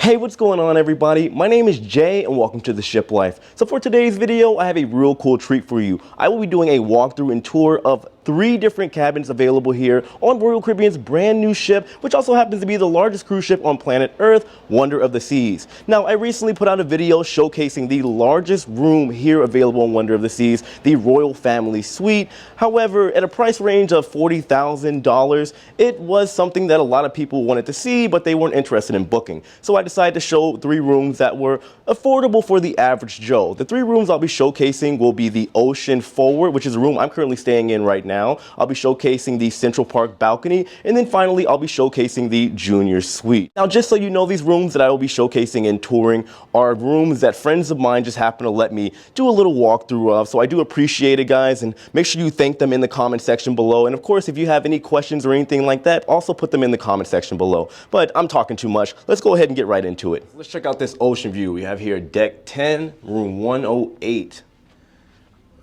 Hey, what's going on everybody? My name is Jay and welcome to the Shiplife. So for today's video, I have a real cool treat for you. I will be doing a walkthrough and tour of 3 different cabins available here on Royal Caribbean's brand new ship, which also happens to be the largest cruise ship on planet Earth, Wonder of the Seas. Now, I recently put out a video showcasing the largest room here available on Wonder of the Seas, the Royal Family Suite. However, at a price range of $40,000, it was something that a lot of people wanted to see, but they weren't interested in booking. So I decided to show 3 rooms that were affordable for the average Joe. The 3 rooms I'll be showcasing will be the Ocean Forward, which is a room I'm currently staying in right now. I'll be showcasing the Central Park balcony, and then finally I'll be showcasing the Junior Suite. Now, just so you know, these rooms that I will be showcasing and touring are rooms that friends of mine just happen to let me do a little walkthrough of, so I do appreciate it, guys, and make sure you thank them in the comment section below. And of course, if you have any questions or anything like that, also put them in the comment section below. But I'm talking too much. Let's go ahead and get right into it. Let's check out this ocean view. We have here deck 10, room 108.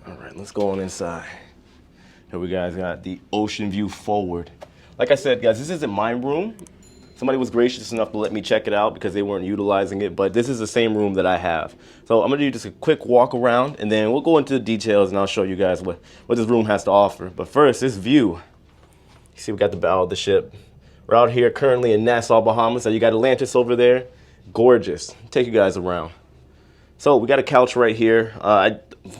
All right, let's go on inside. Here we guys got the ocean view forward. Like I said, guys, this isn't my room. Somebody was gracious enough to let me check it out because they weren't utilizing it, but this is the same room that I have. So I'm gonna do just a quick walk around and then we'll go into the details and I'll show you guys what this room has to offer. But first, this view. You see we got the bow of the ship. We're out here currently in Nassau, Bahamas. So you got Atlantis over there. Gorgeous. Take you guys around. So we got a couch right here.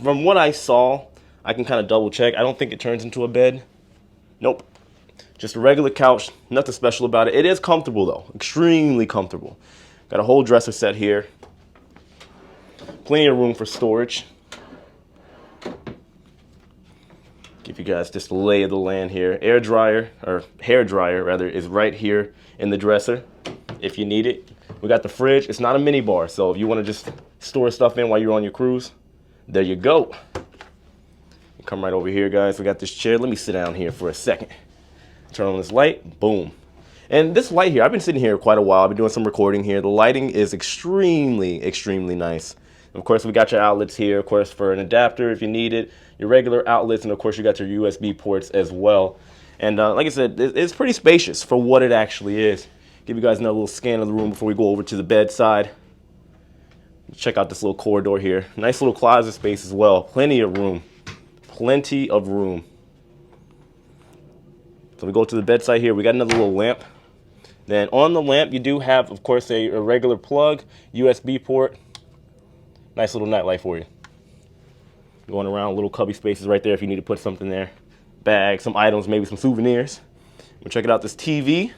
From what I saw, I can kind of double check. I don't think it turns into a bed. Nope. Just a regular couch. Nothing special about it. It is comfortable though. Extremely comfortable. Got a whole dresser set here. Plenty of room for storage. Give you guys just a lay of the land here. Air dryer, or hair dryer rather, is right here in the dresser if you need it. We got the fridge. It's not a mini bar, so if you want to just store stuff in while you're on your cruise, there you go. Come right over here, guys. We got this chair. Let me sit down here for a second. Turn on this light. Boom. And this light here, I've been sitting here quite a while. I've been doing some recording here. The lighting is extremely, extremely nice. Of course, we got your outlets here, of course, for an adapter if you need it, your regular outlets, and of course, you got your USB ports as well. And like I said, it's pretty spacious for what it actually is. Give you guys another little scan of the room before we go over to the bedside. Check out this little corridor here. Nice little closet space as well. Plenty of room. Plenty of room. So we go to the bedside here. We got another little lamp. Then on the lamp, you do have, of course, a regular plug, USB port. Nice little nightlight for you. Going around, little cubby spaces right there if you need to put something there. Bag, some items, maybe some souvenirs. We'll check it out, this TV.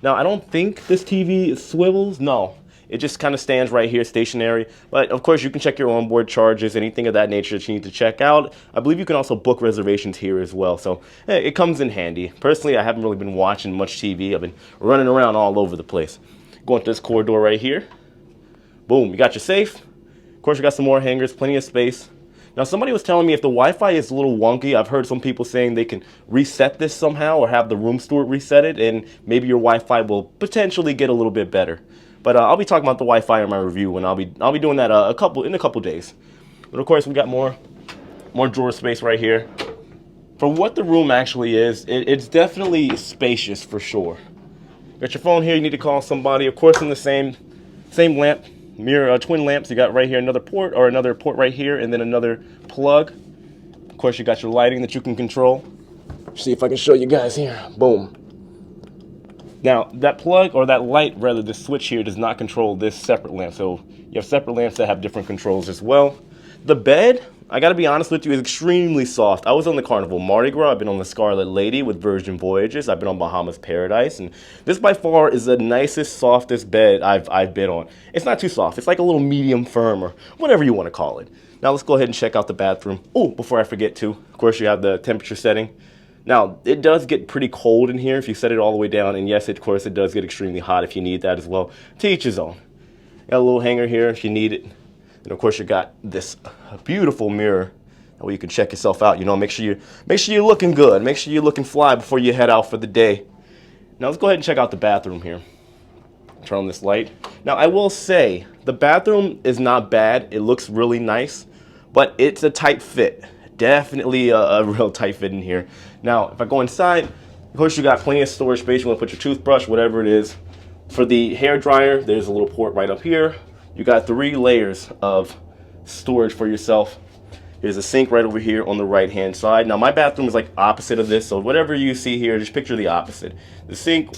Now, I don't think this TV swivels. No. It just kind of stands right here, stationary. But of course, you can check your onboard charges, anything of that nature that you need to check out. I believe you can also book reservations here as well. So hey, it comes in handy. Personally, I haven't really been watching much TV. I've been running around all over the place. Going to this corridor right here. Boom, you got your safe. Of course, you got some more hangers, plenty of space. Now, somebody was telling me if the Wi-Fi is a little wonky, I've heard some people saying they can reset this somehow or have the room steward reset it, and maybe your Wi-Fi will potentially get a little bit better. But I'll be talking about the Wi-Fi in my review, and I'll be doing that in a couple days. But of course, we got more drawer space right here. For what the room actually is, it's definitely spacious for sure. Got your phone here. You need to call somebody. Of course, in the same lamp, mirror, twin lamps. You got right here another port right here, and then another plug. Of course, you got your lighting that you can control. See if I can show you guys here. Boom. Now, that plug, or that light, rather, the switch here does not control this separate lamp. So you have separate lamps that have different controls as well. The bed, I gotta be honest with you, is extremeen soft. I was on the Carnival Mardi Gras. I've been on the Scarlet Lady with Virgin Voyages. I've been on Bahamas Paradise. And this by far is the nicest, softest bed I've been on. It's not too soft. It's like a little medium firm or whatever you want to call it. Now let's go ahead and check out the bathroom. Oh, before I forget to, of course, you have the temperature setting. Now, it does get pretty cold in here if you set it all the way down, and yes, of course, it does get extremely hot if you need that as well. To each his own. Got a little hanger here if you need it. And of course, you got this beautiful mirror where you can check yourself out. You know, make sure you're looking good. Make sure you're looking fly before you head out for the day. Now, let's go ahead and check out the bathroom here. Turn on this light. Now, I will say, the bathroom is not bad. It looks really nice, but it's a tight fit. Definitely a real tight fit in here. Now, if I go inside, of course, you got plenty of storage space. You want to put your toothbrush, whatever it is. For the hair dryer, there's a little port right up here. You got 3 layers of storage for yourself. There's a sink right over here on the right hand side. Now my bathroom is like opposite of this, so whatever you see here, just picture the opposite. The sink,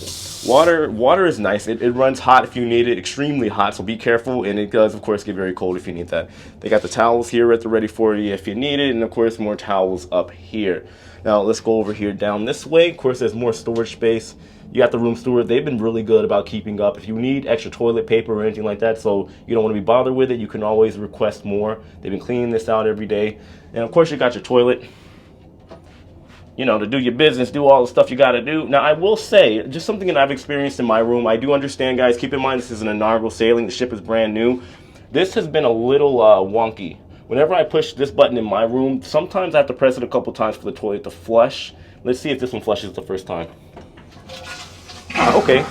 water is nice. It runs hot if you need it, extremely hot, so be careful. And it does, of course, get very cold if you need that. They got the towels here at the ready for you if you need it, and of course more towels up here. Now let's go over here down this way. Of course, there's more storage space. You got the room steward. They've been really good about keeping up. If you need extra toilet paper or anything like that, so you don't want to be bothered with it, you can always request more. They've been cleaning this out every day. And of course, you got your toilet, you know, to do your business, do all the stuff you got to do. Now, I will say, just something that I've experienced in my room. I do understand, guys. Keep in mind, this is an inaugural sailing. The ship is brand new. This has been a little wonky. Whenever I push this button in my room, sometimes I have to press it a couple times for the toilet to flush. Let's see if this one flushes the first time. Okay.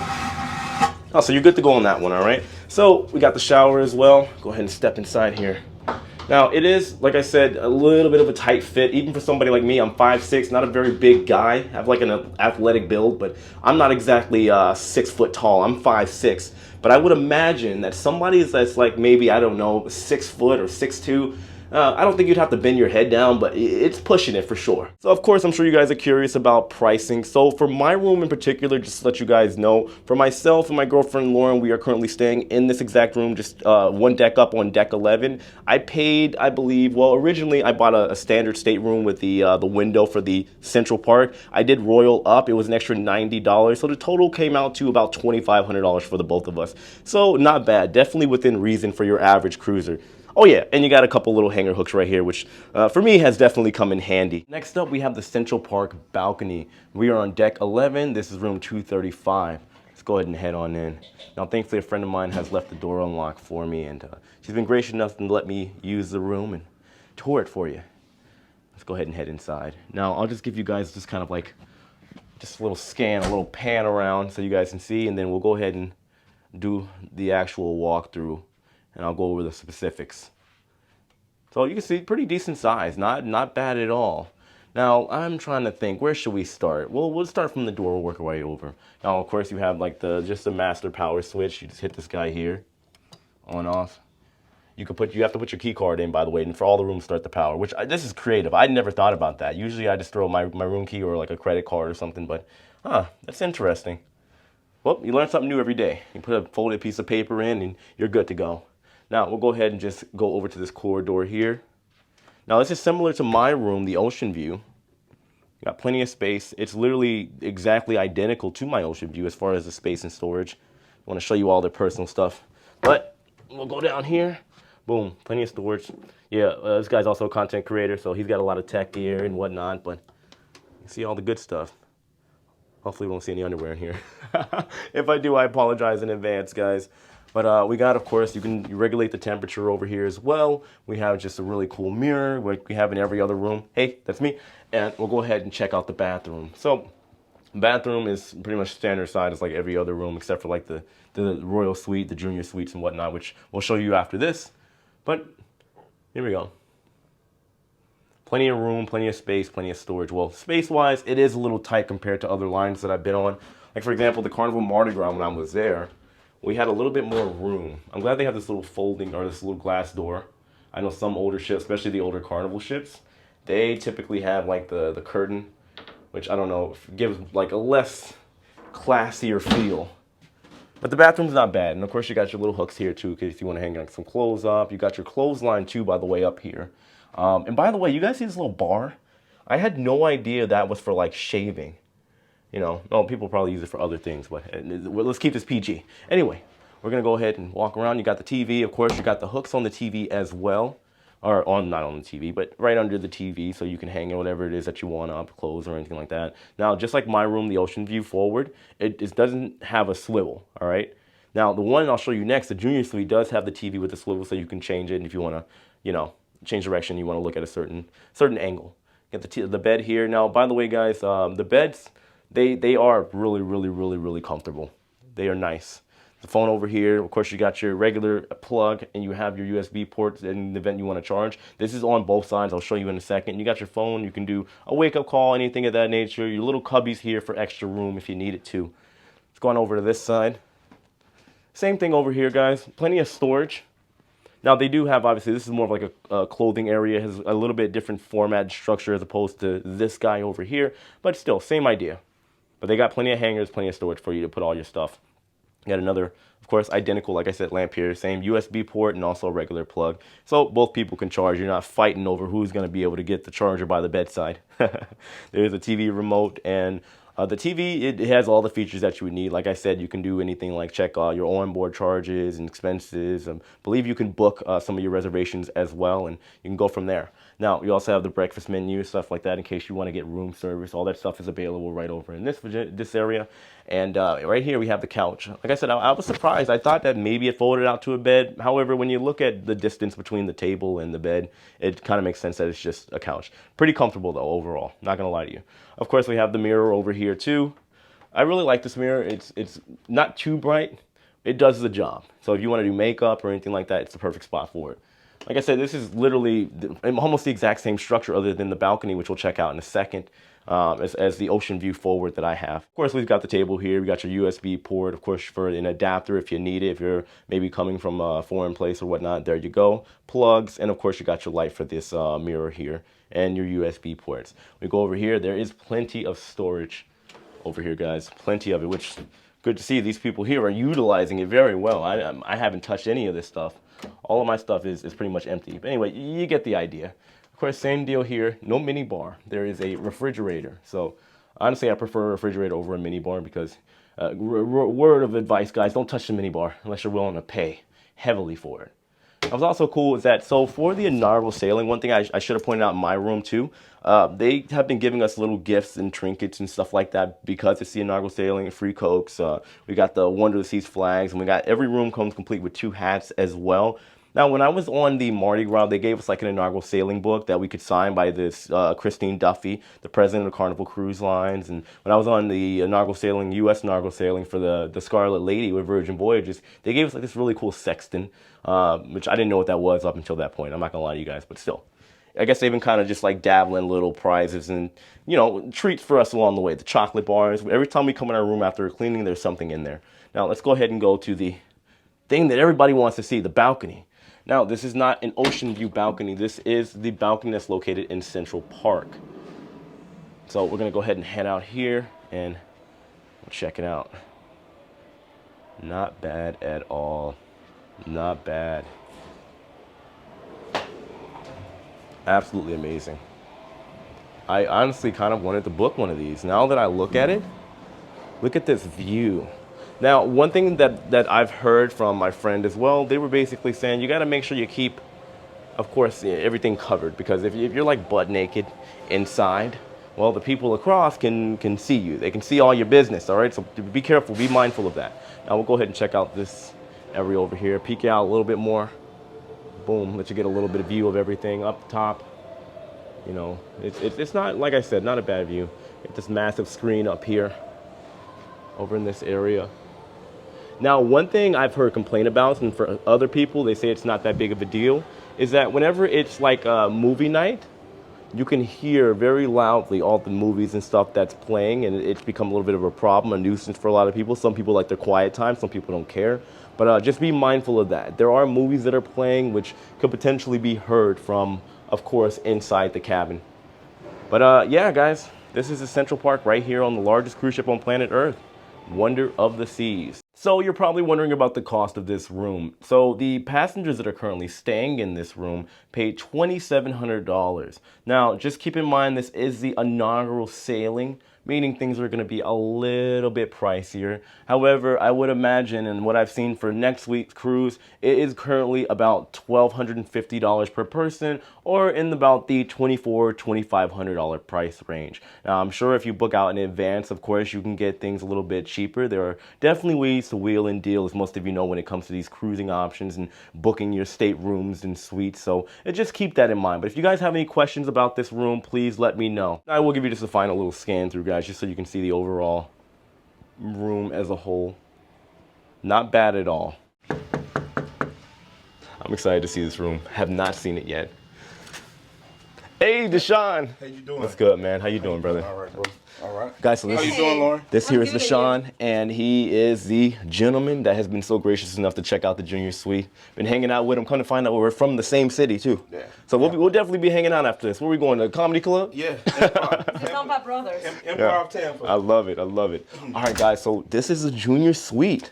Oh, so you're good to go on that one, all right? So we got the shower as well. Go ahead and step inside here. Now, it is, like I said, a little bit of a tight fit. Even for somebody like me, I'm 5'6", not a very big guy. I have like an athletic build, but I'm not exactly 6 foot tall. I'm 5'6". But I would imagine that somebody that's like maybe, I don't know, 6 foot or 6'2", I don't think you'd have to bend your head down, but it's pushing it for sure. So of course, I'm sure you guys are curious about pricing. So for my room in particular, just to let you guys know, for myself and my girlfriend Lauren, we are currently staying in this exact room, just one deck up on deck 11. I paid, I believe, well, originally I bought a standard stateroom with the window for the central part. I did royal up. It was an extra $90. So the total came out to about $2,500 for the both of us. So not bad. Definitely within reason for your average cruiser. Oh yeah, and you got a couple little hanger hooks right here, which for me has definitely come in handy. Next up, we have the Central Park balcony. We are on deck 11. This is room 235. Let's go ahead and head on in. Now, thankfully, a friend of mine has left the door unlocked for me, and she's been gracious enough to let me use the room and tour it for you. Let's go ahead and head inside. Now, I'll just give you guys just kind of like just a little scan, a little pan around so you guys can see, and then we'll go ahead and do the actual walkthrough. And I'll go over the specifics. So you can see pretty decent size, not bad at all. Now I'm trying to think, where should we start? Well, we'll start from the door, we'll work our way over. Now of course you have like just the master power switch. You just hit this guy here, on off. You have to put your key card in, by the way, and for all the rooms start the power, which this is creative. I never thought about that. Usually I just throw my room key or like a credit card or something, but that's interesting. Well, you learn something new every day. You put a folded piece of paper in and you're good to go. Now, we'll go ahead and just go over to this corridor here. Now, this is similar to my room, the ocean view. Got plenty of space. It's literally exactly identical to my ocean view as far as the space and storage. I want to show you all their personal stuff. But we'll go down here. Boom, plenty of storage. Yeah, this guy's also a content creator, so he's got a lot of tech gear and whatnot, but you see all the good stuff. Hopefully we won't see any underwear in here. If I do, I apologize in advance, guys. But we got, of course, you regulate the temperature over here as well. We have just a really cool mirror like we have in every other room. Hey, that's me. And we'll go ahead and check out the bathroom. So bathroom is pretty much standard size like every other room except for like the royal suite, the junior suites and whatnot, which we'll show you after this. But here we go. Plenty of room, plenty of space, plenty of storage. Well, space-wise, it is a little tight compared to other lines that I've been on. Like, for example, the Carnival Mardi Gras when I was there, we had a little bit more room. I'm glad they have this little folding or this little glass door. I know some older ships, especially the older Carnival ships, they typically have like the curtain, which I don't know, gives like a less classier feel. But the bathroom's not bad. And of course you got your little hooks here too, because if you want to hang like some clothes up. You got your clothesline too, by the way, up here. And by the way, you guys see this little bar? I had no idea that was for like shaving. You know, no, people probably use it for other things, but let's keep this PG. Anyway, we're going to go ahead and walk around. You got the TV. Of course, you got the hooks on the TV as well. Or not on the TV, but right under the TV, so you can hang whatever it is that you want up, clothes or anything like that. Now, just like my room, the ocean view forward, it doesn't have a swivel, all right? Now, the one I'll show you next, the junior suite, does have the TV with the swivel, so you can change it if you want to, you know, change direction. You want to look at a certain angle. Get the bed here. Now, by the way, guys, the beds, they are really comfortable. They are nice. The phone over here, of course, you got your regular plug and you have your USB ports in the event you want to charge. This is on both sides. I'll show you in a second. You got your phone. You can do a wake-up call, anything of that nature. Your little cubbies here for extra room if you need it to. Let's go on over to this side. Same thing over here, guys. Plenty of storage. Now they do have, obviously, this is more of like a clothing area. It has a little bit different format structure as opposed to this guy over here. But still, same idea. But they got plenty of hangers, plenty of storage for you to put all your stuff. You got another, of course, identical, like I said, lamp here. Same USB port and also a regular plug. So both people can charge. You're not fighting over who's going to be able to get the charger by the bedside. There's a TV remote, and the TV, it has all the features that you would need. Like I said, you can do anything like check your onboard charges and expenses. Believe you can book some of your reservations as well, and you can go from there. Now, you also have the breakfast menu, stuff like that, in case you want to get room service. All that stuff is available right over in this area. And right here, we have the couch. Like I said, I was surprised. I thought that maybe it folded out to a bed. However, when you look at the distance between the table and the bed, it kind of makes sense that it's just a couch. Pretty comfortable, though, overall. Not going to lie to you. Of course, we have the mirror over here, too. I really like this mirror. It's not too bright. It does the job. So if you want to do makeup or anything like that, it's the perfect spot for it. Like I said, this is literally almost the exact same structure other than the balcony, which we'll check out in a second, as the ocean view forward that I have. Of course, we've got the table here. We got your USB port, of course, for an adapter if you need it. If you're maybe coming from a foreign place or whatnot, there you go. Plugs, and of course, you got your light for this mirror here and your USB ports. We go over here. There is plenty of storage over here, guys. Plenty of it, which good to see. These people here are utilizing it very well. I haven't touched any of this stuff. All of my stuff is pretty much empty. But anyway, you get the idea. Of course, same deal here. No mini bar. There is a refrigerator. So honestly, I prefer a refrigerator over a mini bar because, word of advice, guys, don't touch the mini bar unless you're willing to pay heavily for it. What was also cool is that, so for the inaugural sailing, one thing I should have pointed out in my room too, they have been giving us little gifts and trinkets and stuff like that because it's the inaugural sailing, free Cokes. We got the Wonder of the Seas flags, and we got every room comes complete with 2 hats as well. Now, when I was on the Mardi Gras, they gave us like an inaugural sailing book that we could sign by this Christine Duffy, the president of Carnival Cruise Lines. And when I was on the inaugural sailing, U.S. inaugural sailing for the Scarlet Lady with Virgin Voyages, they gave us like this really cool sextant, which I didn't know what that was up until that point. I'm not going to lie to you guys, but still. I guess they've been kind of just like dabbling little prizes and, you know, treats for us along the way. The chocolate bars. Every time we come in our room after cleaning, there's something in there. Now, let's go ahead and go to the thing that everybody wants to see, the balcony. Now, this is not an ocean view balcony. This is the balcony that's located in Central Park. So we're going to go ahead and head out here and we'll check it out. Not bad at all. Not bad. Absolutely amazing. I honestly kind of wanted to book one of these. Now that I look at it, look at this view. Now, one thing that I've heard from my friend as well, they were basically saying you got to make sure you keep, of course, everything covered, because if you're like butt naked inside, well, the people across can see you. They can see all your business, all right? So be careful, be mindful of that. Now, we'll go ahead and check out this area over here, peek out a little bit more. Boom, let you get a little bit of view of everything up top. You know, it's not, like I said, not a bad view. It's this massive screen up here over in this area. Now, one thing I've heard complain about, and for other people, they say it's not that big of a deal, is that whenever it's like a movie night, you can hear very loudly all the movies and stuff that's playing, and it's become a little bit of a problem, a nuisance for a lot of people. Some people like their quiet time, some people don't care. But just be mindful of that. There are movies that are playing which could potentially be heard from, of course, inside the cabin. But yeah, guys, this is the Central Park right here on the largest cruise ship on planet Earth, Wonder of the Seas. So you're probably wondering about the cost of this room. So the passengers that are currently staying in this room paid $2,700. Now, just keep in mind this is the inaugural sailing, meaning things are going to be a little bit pricier. However, I would imagine, and what I've seen for next week's cruise, it is currently about $1,250 per person, or in about the $2,400, $2,500 price range. Now, I'm sure if you book out in advance, of course, you can get things a little bit cheaper. There are definitely ways to wheel and deal, as most of you know, when it comes to these cruising options and booking your staterooms and suites. So just keep that in mind. But if you guys have any questions about this room, please let me know. I will give you just a final little scan through, guys, just so you can see the overall room as a whole. Not bad at all. I'm excited to see this room. Have not seen it yet. Hey, Deshaun. How you doing? What's good, man? How you doing, brother? All right, bro. All right. Guys, so this How you doing, Lauren? This here is good, Deshaun, and he is the gentleman that has been so gracious enough to check out the Junior Suite. Been hanging out with him. Come to find out we're from the same city too. Yeah. So we'll definitely be hanging out after this. Where are we going? To the comedy club? Yeah. Tampa Brothers. Improv Tampa. I love it. I love it. All right, guys. So this is a Junior Suite.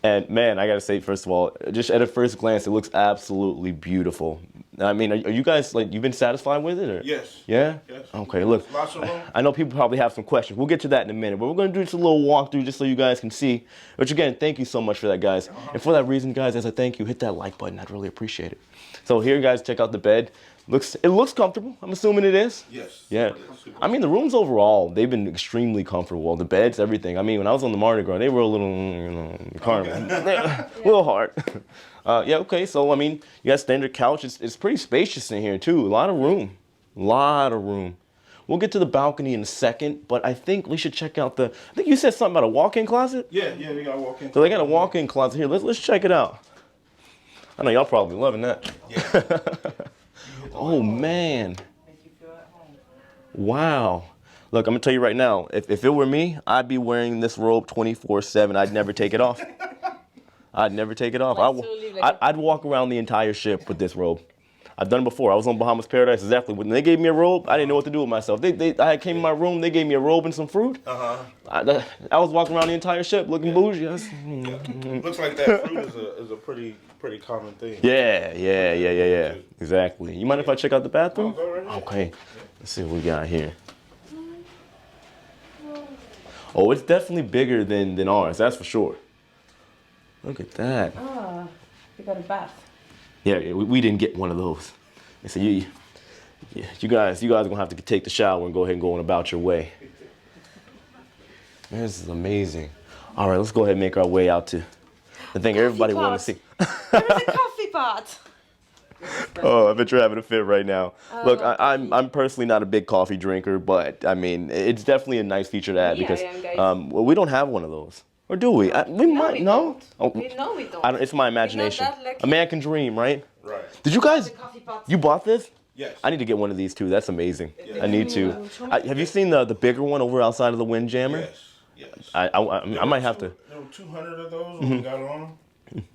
And man, I gotta say, first of all, just at a first glance, it looks absolutely beautiful. I mean, are you guys, like, you've been satisfied with it? Or? Yes. Yeah? Yes. Okay, look. Lots of room. I know people probably have some questions. We'll get to that in a minute, but we're gonna do just a little walkthrough just so you guys can see. Which again, thank you so much for that, guys. And for that reason, guys, as a thank you, hit that like button. I'd really appreciate it. So here, guys, check out the bed. It looks comfortable. I'm assuming it is. Yes. Yeah. I mean, the rooms overall, they've been extremely comfortable. The beds, everything. I mean, when I was on the Mardi Gras, they were a little, carnival. A little hard. Yeah, okay. So, I mean, you got standard couch. It's pretty spacious in here, too. A lot of room. We'll get to the balcony in a second, but I think we should check out I think you said something about a walk-in closet? Yeah, we got a walk-in. So they got a walk-in closet here. Let's check it out. I know y'all probably loving that. Yeah. Oh, man. Wow. Look, I'm going to tell you right now, if it were me, I'd be wearing this robe 24/7. I'd never take it off. I'd walk around the entire ship with this robe. I've done it before. I was on Bahamas Paradise. Exactly. When they gave me a robe, I didn't know what to do with myself. I came in my room. They gave me a robe and some fruit. I was walking around the entire ship looking bougie. Looks like that fruit is a pretty common thing. Yeah. Exactly. You mind if I check out the bathroom? Go right ahead. Okay. Let's see what we got here. Oh, it's definitely bigger than ours. That's for sure. Look at that. Ah, you got a bath. Yeah, we didn't get one of those. So you guys are gonna have to take the shower and go ahead and go on about your way. This is amazing. All right, let's go ahead and make our way out to the thing everybody wants to see. There is a coffee pot. Oh, I bet you're having a fit right now. Look, I'm personally not a big coffee drinker, but I mean, it's definitely a nice feature to add because well, we don't have one of those. Or do we? We might. No? Oh. No, we don't. It's my imagination. A man can dream, right? Right. Did you guys? You bought this? Yes. I need to get one of these too. That's amazing. Yeah. I need to. Have you seen the bigger one over outside of the Windjammer? Yes. I might have to. There were 200 of those when we got on them.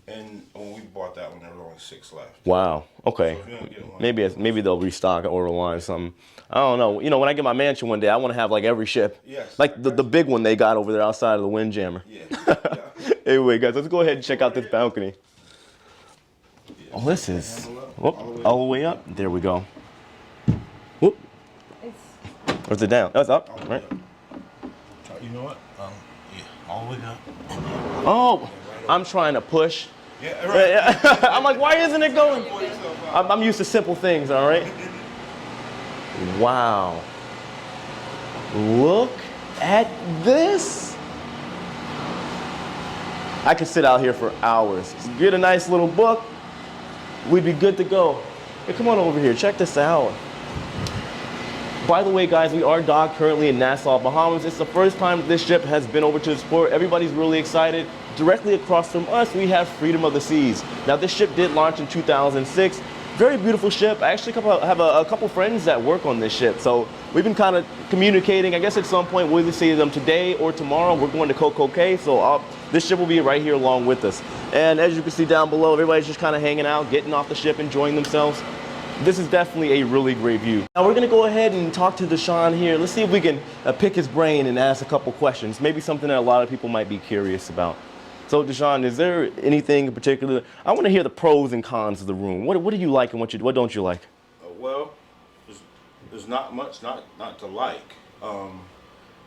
And when we bought that one, there were only 6 left. Wow. Okay. So if you don't get one, Maybe they'll restock or line something. I don't know. You know, when I get my mansion one day, I want to have like every ship. Yes. Like the big one they got over there outside of the Windjammer. Yeah. Anyway, guys, let's go ahead and check out this balcony. Oh, this is all the way up. There we go. Whoop. Or is it down? That's up, right? You know what? Yeah, all the way up. Oh, I'm trying to push. Yeah, right. I'm like, why isn't it going? I'm used to simple things, all right? Wow. Look at this. I could sit out here for hours. Get a nice little book. We'd be good to go. Hey, come on over here. Check this out. By the way, guys, we are docked currently in Nassau, Bahamas. It's the first time this ship has been over to this port. Everybody's really excited. Directly across from us, we have Freedom of the Seas. Now, this ship did launch in 2006. Very beautiful ship. I actually have a couple friends that work on this ship. So we've been kind of communicating. I guess at some point we'll either see them today or tomorrow. We're going to Coco Cay, so this ship will be right here along with us. And as you can see down below, everybody's just kind of hanging out, getting off the ship, enjoying themselves. This is definitely a really great view. Now we're gonna go ahead and talk to Deshaun here. Let's see if we can pick his brain and ask a couple questions. Maybe something that a lot of people might be curious about. So Deshaun, is there anything in particular? I want to hear the pros and cons of the room. What do you like and what don't you like? Well, there's not much not to like.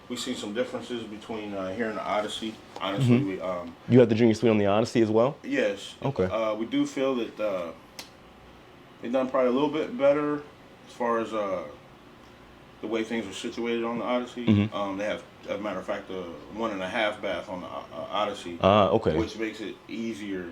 We see some differences between here and the Odyssey. Honestly, You have the Junior Suite on the Odyssey as well? Yes. Okay. We do feel that they've done probably a little bit better as far as the way things are situated on the Odyssey. They have, as a matter of fact, a 1.5 bath on the Odyssey. Okay. Which makes it easier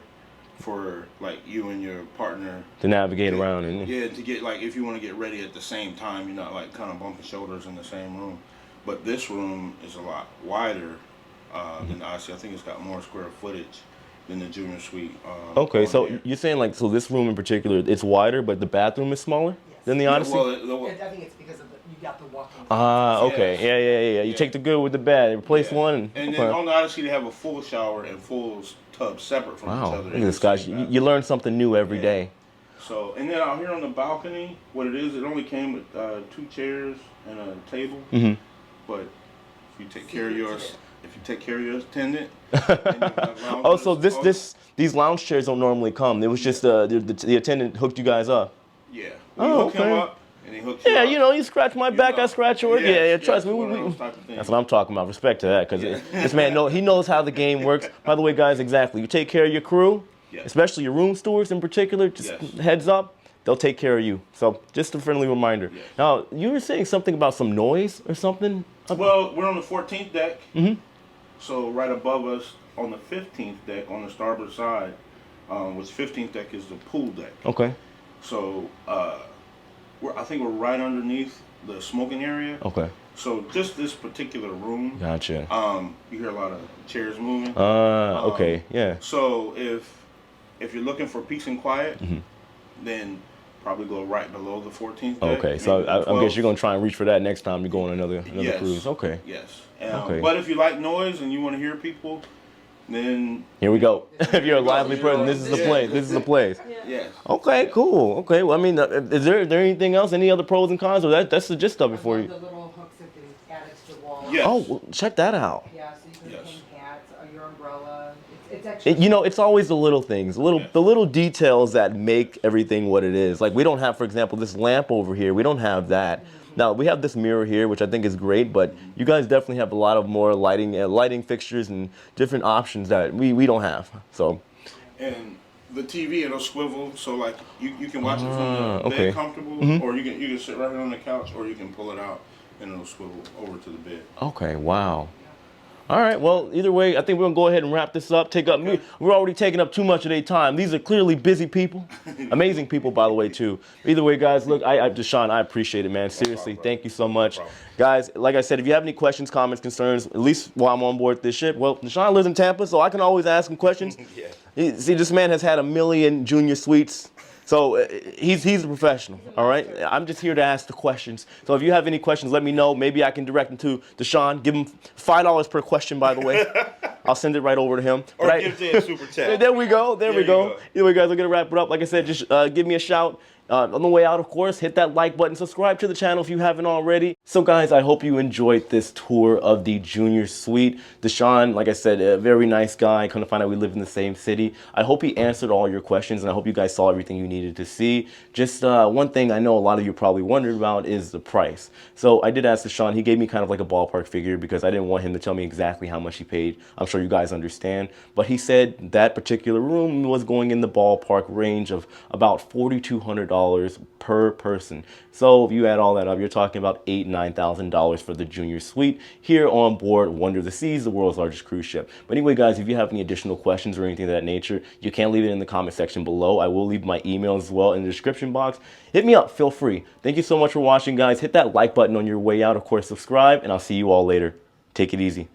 for like you and your partner to navigate around and to get like if you want to get ready at the same time, you're not like kind of bumping shoulders in the same room. But this room is a lot wider than the Odyssey. I think it's got more square footage, than the junior suite. Okay, on so there. you're saying like, so this room in particular, it's wider, but the bathroom is smaller than the Yeah, Odyssey? well, I think it's because of you got the walk-in. Ah, okay. Yes. Yeah. You Yeah. take the good with the bad, replace yeah. one. And Okay. then on the Odyssey, they have a full shower and full tub separate from each Wow, other. look in at this, the guys. same You bathroom. you learn something new every Yeah. day. So, and then out here on the balcony, what it is, it only came with 2 chairs and a table. Mm-hmm. But if you take care of your attendant, then you have lounges. Oh, so these lounge chairs don't normally come. It was just the attendant hooked you guys up. Yeah. Oh, You hook him okay. up, and he hooks you Yeah, up. you know, you scratch my back, I know. scratch yours. Yes, Yeah, yes, trust me. one of those type of things. That's what I'm talking about. Respect to that, because this man he knows how the game works. By the way, guys, exactly. You take care of your crew, Yes. especially your room stewards in particular. Just Yes. heads up, they'll take care of you. So just a friendly reminder. Yes. Now, you were saying something about some noise or something. Well, we're on the 14th deck. Mm-hmm. So right above us on the 15th deck on the starboard side, which 15th deck is the pool deck. Okay. So I think we're right underneath the smoking area. Okay. So just this particular room, Gotcha. you hear a lot of chairs moving. Okay. Yeah. So if you're looking for peace and quiet, Mm-hmm. then probably go right below the 14th deck. Okay. So maybe I the guess 12th. you're gonna try and reach for that next time you go on another Yes. cruise. Okay. Yes. Okay. But if you like noise and you want to hear people, then Here we go. If you're a lively person, this is the Yeah. place. This is the place. yes. Okay, cool. Okay, well, I mean, is there anything else? Any other pros and cons, or that's the gist of it for you? The little hooks that can add to the wall. Yes. Oh, well, check that out. Yeah, so you can Yes. hang hats or your umbrella. It's actually. You know, it's always the little things, the little details that make everything what it is. Like we don't have, for example, this lamp over here. We don't have that. Now we have this mirror here, which I think is great, but you guys definitely have a lot of more lighting fixtures and different options that we don't have. So. And the TV, it'll swivel, so like you can watch it from the okay. bed comfortable, or you can sit right here on the couch, or you can pull it out and it'll swivel over to the bed. Okay, wow. All right, well, either way, I think we're going to go ahead and wrap this up. We're already taking up too much of their time. These are clearly busy people. Amazing people, by the way, too. Either way, guys, look, Deshaun, I appreciate it, man. Seriously, thank you so much. Guys, like I said, if you have any questions, comments, concerns, at least while I'm on board this ship, well, Deshaun lives in Tampa, so I can always ask him questions. See, this man has had 1 million junior suites. So he's a professional, all right? I'm just here to ask the questions. So if you have any questions, let me know. Maybe I can direct them to Deshaun. Give him $5 per question, by the way. I'll send it right over to him. Or But give Jay a super chat. there we go. There we you go. go. Either way, guys, we're going to wrap it up. Like I said, just give me a shout. On the way out, of course, hit that like button. Subscribe to the channel if you haven't already. So, guys, I hope you enjoyed this tour of the Junior Suite. Deshaun, like I said, a very nice guy. Come to find out we live in the same city. I hope he answered all your questions, and I hope you guys saw everything you needed to see. Just one thing I know a lot of you probably wondered about is the price. So I did ask Deshaun. He gave me kind of like a ballpark figure because I didn't want him to tell me exactly how much he paid. I'm sure you guys understand. But he said that particular room was going in the ballpark range of about $4,200 per person. So if you add all that up, you're talking about $8,000 to $9,000 for the Junior Suite here on board Wonder of the Seas, the world's largest cruise ship. But anyway, guys, if you have any additional questions or anything of that nature, you can leave it in the comment section below. I will leave my email as well in the description box. Hit me up, feel free. Thank you so much for watching, guys. Hit that like button on your way out. Of course, subscribe, and I'll see you all later. Take it easy.